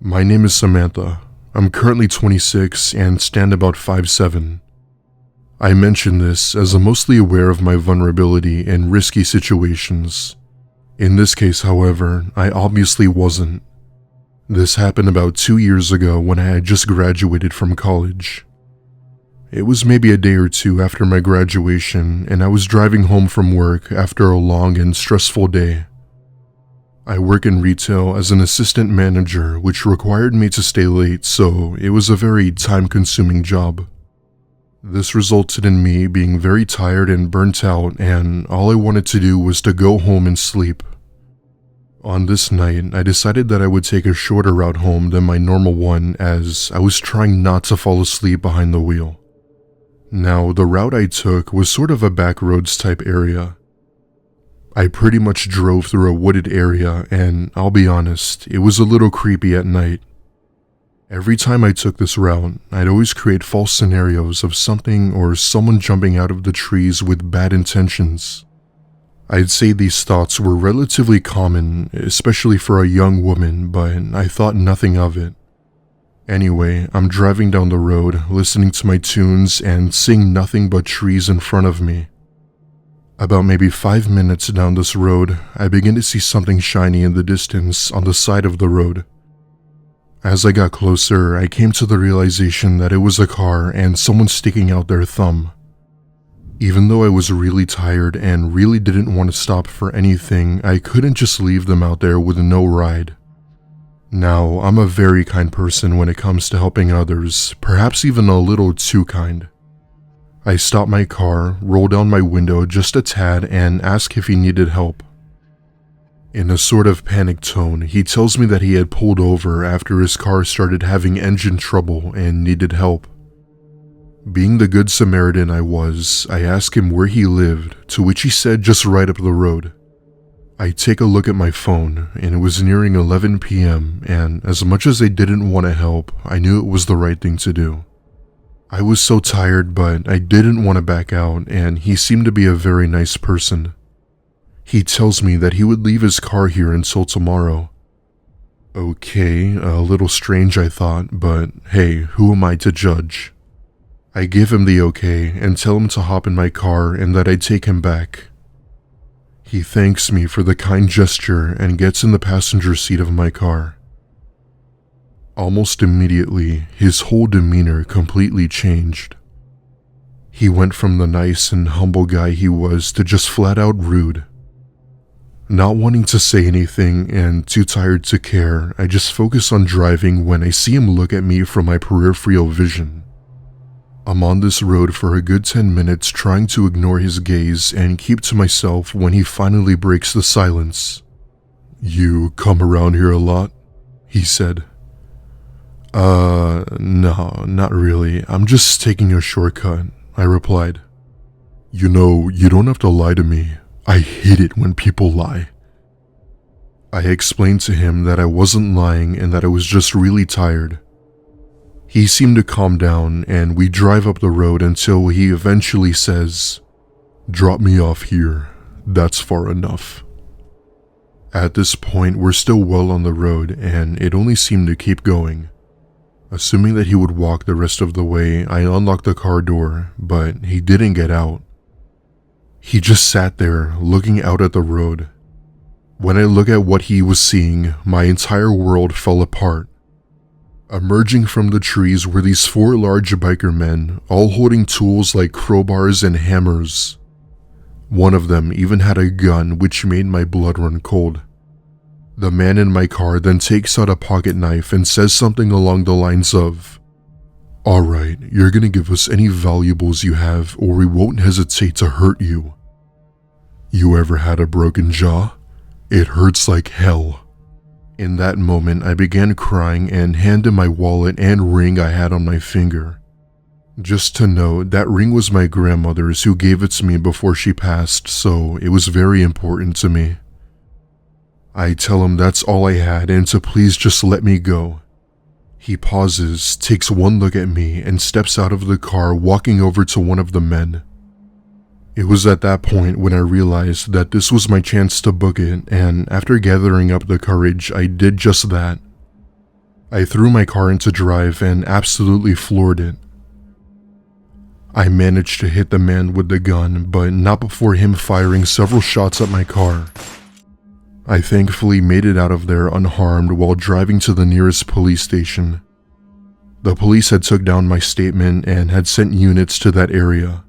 My name is Samantha. I'm currently 26 and stand about 5'7". I mention this as I'm mostly aware of my vulnerability in risky situations. In this case, however, I obviously wasn't. This happened about 2 years ago when I had just graduated from college. It was maybe a day or two after my graduation, and I was driving home from work after a long and stressful day. I work in retail as an assistant manager, which required me to stay late, so it was a very time-consuming job. This resulted in me being very tired and burnt out, and all I wanted to do was to go home and sleep. On this night, I decided that I would take a shorter route home than my normal one, as I was trying not to fall asleep behind the wheel. Now, the route I took was sort of a backroads type area. I pretty much drove through a wooded area, and I'll be honest, it was a little creepy at night. Every time I took this route, I'd always create false scenarios of something or someone jumping out of the trees with bad intentions. I'd say these thoughts were relatively common, especially for a young woman, but I thought nothing of it. Anyway, I'm driving down the road, listening to my tunes and seeing nothing but trees in front of me. About maybe 5 minutes down this road, I begin to see something shiny in the distance on the side of the road. As I got closer, I came to the realization that it was a car and someone sticking out their thumb. Even though I was really tired and really didn't want to stop for anything, I couldn't just leave them out there with no ride. Now, I'm a very kind person when it comes to helping others, perhaps even a little too kind. I stop my car, roll down my window just a tad, and ask if he needed help. In a sort of panicked tone, he tells me that he had pulled over after his car started having engine trouble and needed help. Being the good Samaritan I was, I asked him where he lived, to which he said just right up the road. I take a look at my phone, and it was nearing 11 p.m., and as much as I didn't want to help, I knew it was the right thing to do. I was so tired, but I didn't want to back out, and he seemed to be a very nice person. He tells me that he would leave his car here until tomorrow. Okay, a little strange I thought, but hey, who am I to judge? I give him the okay and tell him to hop in my car and that I'd take him back. He thanks me for the kind gesture and gets in the passenger seat of my car. Almost immediately, his whole demeanor completely changed. He went from the nice and humble guy he was to just flat out rude. Not wanting to say anything and too tired to care, I just focus on driving when I see him look at me from my peripheral vision. I'm on this road for a good 10 minutes trying to ignore his gaze and keep to myself when he finally breaks the silence. "You come around here a lot?" he said. No, not really. I'm just taking a shortcut," I replied. "You know, you don't have to lie to me. I hate it when people lie." I explained to him that I wasn't lying and that I was just really tired. He seemed to calm down, and we drive up the road until he eventually says, "Drop me off here. That's far enough." At this point, we're still well on the road, and it only seemed to keep going. Assuming that he would walk the rest of the way, I unlocked the car door, but he didn't get out. He just sat there, looking out at the road. When I look at what he was seeing, my entire world fell apart. Emerging from the trees were these 4 large biker men, all holding tools like crowbars and hammers. One of them even had a gun, which made my blood run cold. The man in my car then takes out a pocket knife and says something along the lines of, "Alright, you're gonna give us any valuables you have or we won't hesitate to hurt you. You ever had a broken jaw? It hurts like hell." In that moment, I began crying and handed my wallet and ring I had on my finger. Just to note, that ring was my grandmother's, who gave it to me before she passed, so it was very important to me. I tell him that's all I had and to please just let me go. He pauses, takes one look at me, and steps out of the car, walking over to one of the men. It was at that point when I realized that this was my chance to book it, and after gathering up the courage, I did just that. I threw my car into drive and absolutely floored it. I managed to hit the man with the gun, but not before him firing several shots at my car. I thankfully made it out of there unharmed while driving to the nearest police station. The police had took down my statement and had sent units to that area.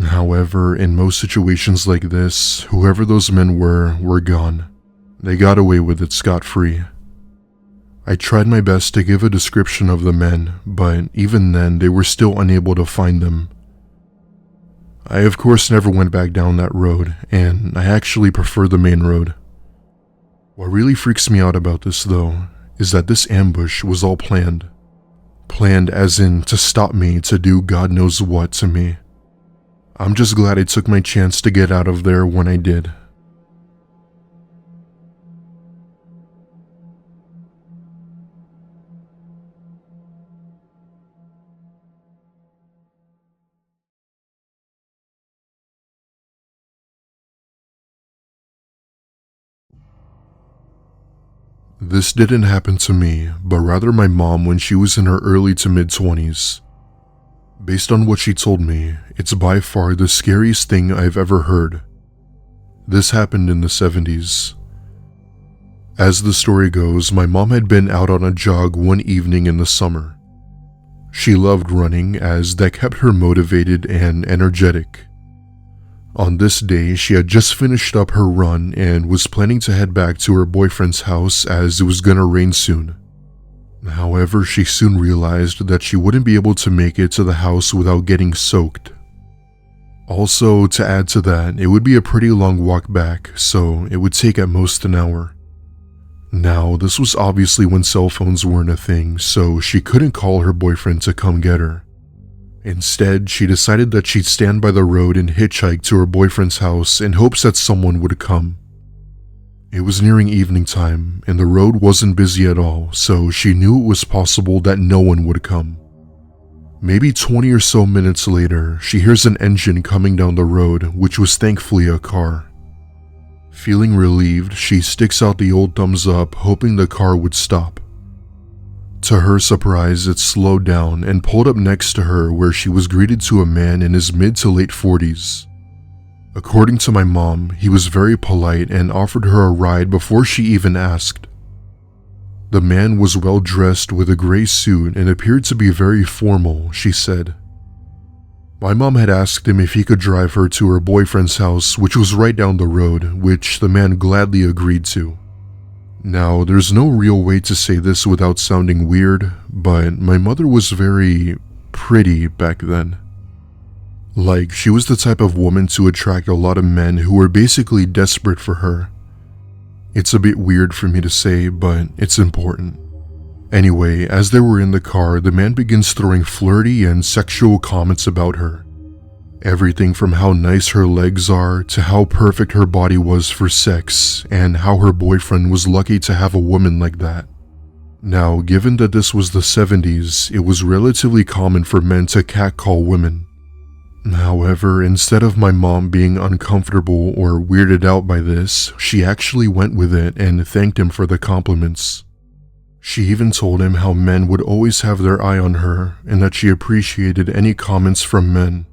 However, in most situations like this, whoever those men were gone. They got away with it scot-free. I tried my best to give a description of the men, but even then they were still unable to find them. I of course never went back down that road, and I actually prefer the main road. What really freaks me out about this though, is that this ambush was all planned. Planned as in to stop me to do God knows what to me. I'm just glad I took my chance to get out of there when I did. This didn't happen to me, but rather my mom when she was in her early to mid-20s. Based on what she told me, it's by far the scariest thing I've ever heard. This happened in the 70s. As the story goes, my mom had been out on a jog one evening in the summer. She loved running as that kept her motivated and energetic. On this day, she had just finished up her run and was planning to head back to her boyfriend's house as it was gonna rain soon. However, she soon realized that she wouldn't be able to make it to the house without getting soaked. Also, to add to that, it would be a pretty long walk back, so it would take at most an hour. Now, this was obviously when cell phones weren't a thing, so she couldn't call her boyfriend to come get her. Instead, she decided that she'd stand by the road and hitchhike to her boyfriend's house in hopes that someone would come. It was nearing evening time, and the road wasn't busy at all, so she knew it was possible that no one would come. Maybe 20 or so minutes later, she hears an engine coming down the road, which was thankfully a car. Feeling relieved, she sticks out the old thumbs up, hoping the car would stop. To her surprise, it slowed down and pulled up next to her where she was greeted to a man in his mid to late 40s. According to my mom, he was very polite and offered her a ride before she even asked. The man was well dressed with a gray suit and appeared to be very formal, she said. My mom had asked him if he could drive her to her boyfriend's house, which was right down the road, which the man gladly agreed to. Now, there's no real way to say this without sounding weird, but my mother was very pretty back then. Like, she was the type of woman to attract a lot of men who were basically desperate for her. It's a bit weird for me to say, but it's important. Anyway, as they were in the car, the man begins throwing flirty and sexual comments about her. Everything from how nice her legs are to how perfect her body was for sex and how her boyfriend was lucky to have a woman like that. Now, given that this was the 70s, it was relatively common for men to catcall women. However, instead of my mom being uncomfortable or weirded out by this, she actually went with it and thanked him for the compliments. She even told him how men would always have their eye on her and that she appreciated any comments from men.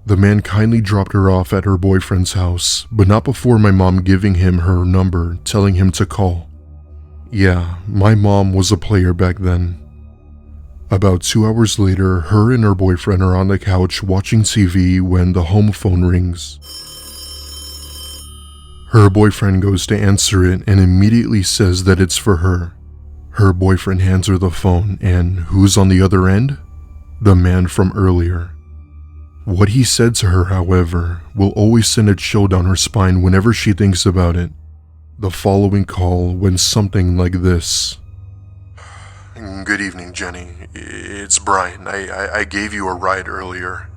The man kindly dropped her off at her boyfriend's house, but not before my mom giving him her number, telling him to call. Yeah, my mom was a player back then. About 2 hours later, her and her boyfriend are on the couch watching TV when the home phone rings. Her boyfriend goes to answer it and immediately says that it's for her. Her boyfriend hands her the phone, and who's on the other end? The man from earlier. What he said to her, however, will always send a chill down her spine whenever she thinks about it. The following call went something like this. Good evening, Jenny. It's Brian. I gave you a ride earlier.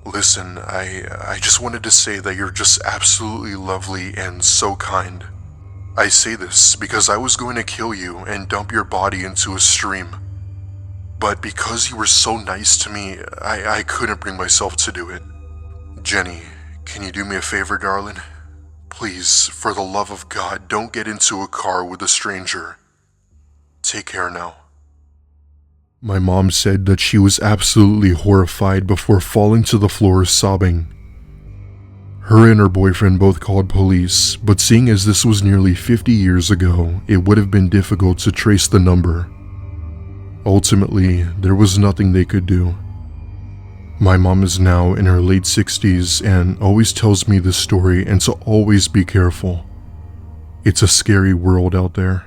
Listen, I just wanted to say that you're just absolutely lovely and so kind. I say this because I was going to kill you and dump your body into a stream. But because you were so nice to me, I couldn't bring myself to do it. Jenny, can you do me a favor, darling? Please, for the love of God, don't get into a car with a stranger. Take care now. My mom said that she was absolutely horrified before falling to the floor sobbing. Her and her boyfriend both called police, but seeing as this was nearly 50 years ago, it would have been difficult to trace the number. Ultimately, there was nothing they could do. My mom is now in her late 60s and always tells me this story and to always be careful. It's a scary world out there.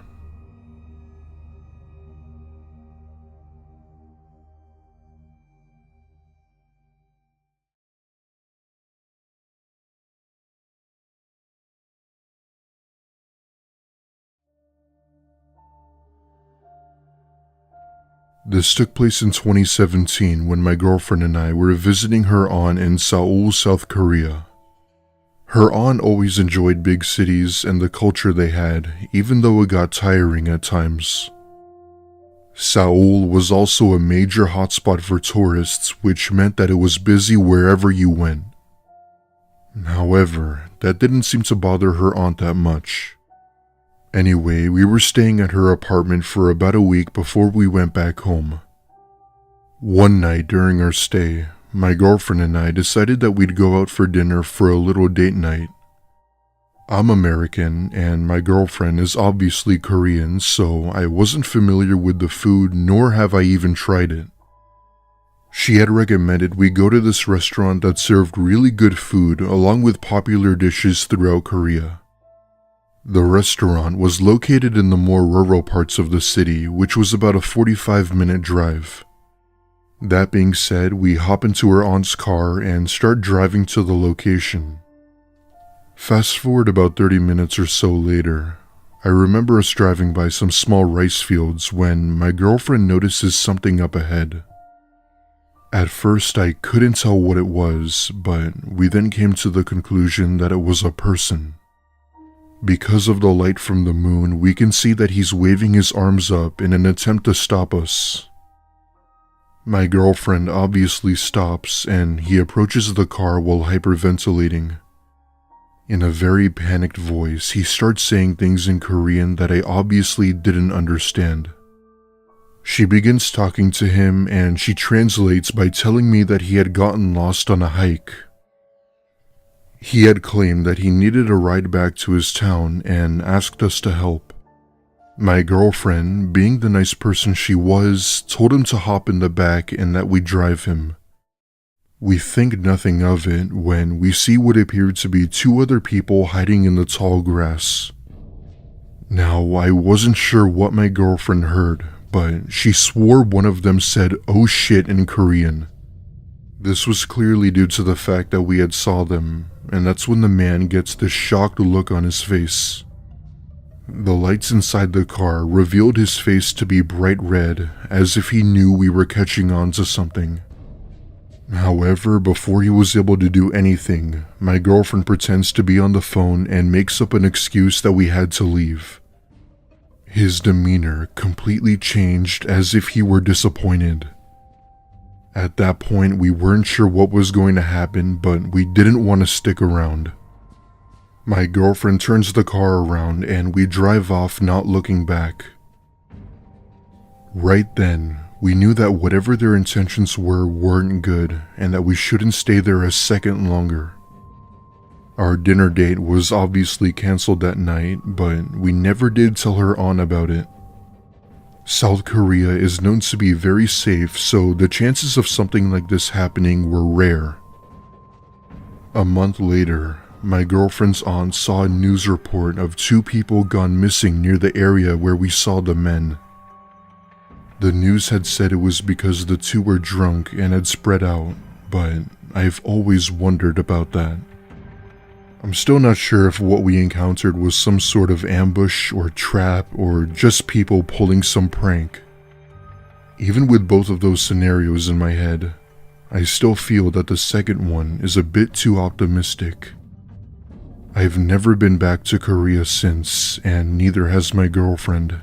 This took place in 2017 when my girlfriend and I were visiting her aunt in Seoul, South Korea. Her aunt always enjoyed big cities and the culture they had, even though it got tiring at times. Seoul was also a major hotspot for tourists, which meant that it was busy wherever you went. However, that didn't seem to bother her aunt that much. Anyway, we were staying at her apartment for about a week before we went back home. One night during our stay, my girlfriend and I decided that we'd go out for dinner for a little date night. I'm American and my girlfriend is obviously Korean, so I wasn't familiar with the food nor have I even tried it. She had recommended we go to this restaurant that served really good food along with popular dishes throughout Korea. The restaurant was located in the more rural parts of the city, which was about a 45-minute drive. That being said, we hop into her aunt's car and start driving to the location. Fast forward about 30 minutes or so later, I remember us driving by some small rice fields when my girlfriend notices something up ahead. At first, I couldn't tell what it was, but we then came to the conclusion that it was a person. Because of the light from the moon, we can see that he's waving his arms up in an attempt to stop us. My girlfriend obviously stops and he approaches the car while hyperventilating. In a very panicked voice, he starts saying things in Korean that I obviously didn't understand. She begins talking to him and she translates by telling me that he had gotten lost on a hike. He had claimed that he needed a ride back to his town and asked us to help. My girlfriend, being the nice person she was, told him to hop in the back and that we'd drive him. We think nothing of it when we see what appeared to be two other people hiding in the tall grass. Now, I wasn't sure what my girlfriend heard, but she swore one of them said "oh shit" in Korean. This was clearly due to the fact that we had saw them, and that's when the man gets this shocked look on his face. The lights inside the car revealed his face to be bright red, as if he knew we were catching on to something. However, before he was able to do anything, my girlfriend pretends to be on the phone and makes up an excuse that we had to leave. His demeanor completely changed as if he were disappointed. At that point, we weren't sure what was going to happen, but we didn't want to stick around. My girlfriend turns the car around and we drive off, not looking back. Right then, we knew that whatever their intentions were weren't good and that we shouldn't stay there a second longer. Our dinner date was obviously canceled that night, but we never did tell her aunt about it. South Korea is known to be very safe, so the chances of something like this happening were rare. A month later, my girlfriend's aunt saw a news report of two people gone missing near the area where we saw the men. The news had said it was because the two were drunk and had spread out, but I've always wondered about that. I'm still not sure if what we encountered was some sort of ambush or trap or just people pulling some prank. Even with both of those scenarios in my head, I still feel that the second one is a bit too optimistic. I've never been back to Korea since, and neither has my girlfriend.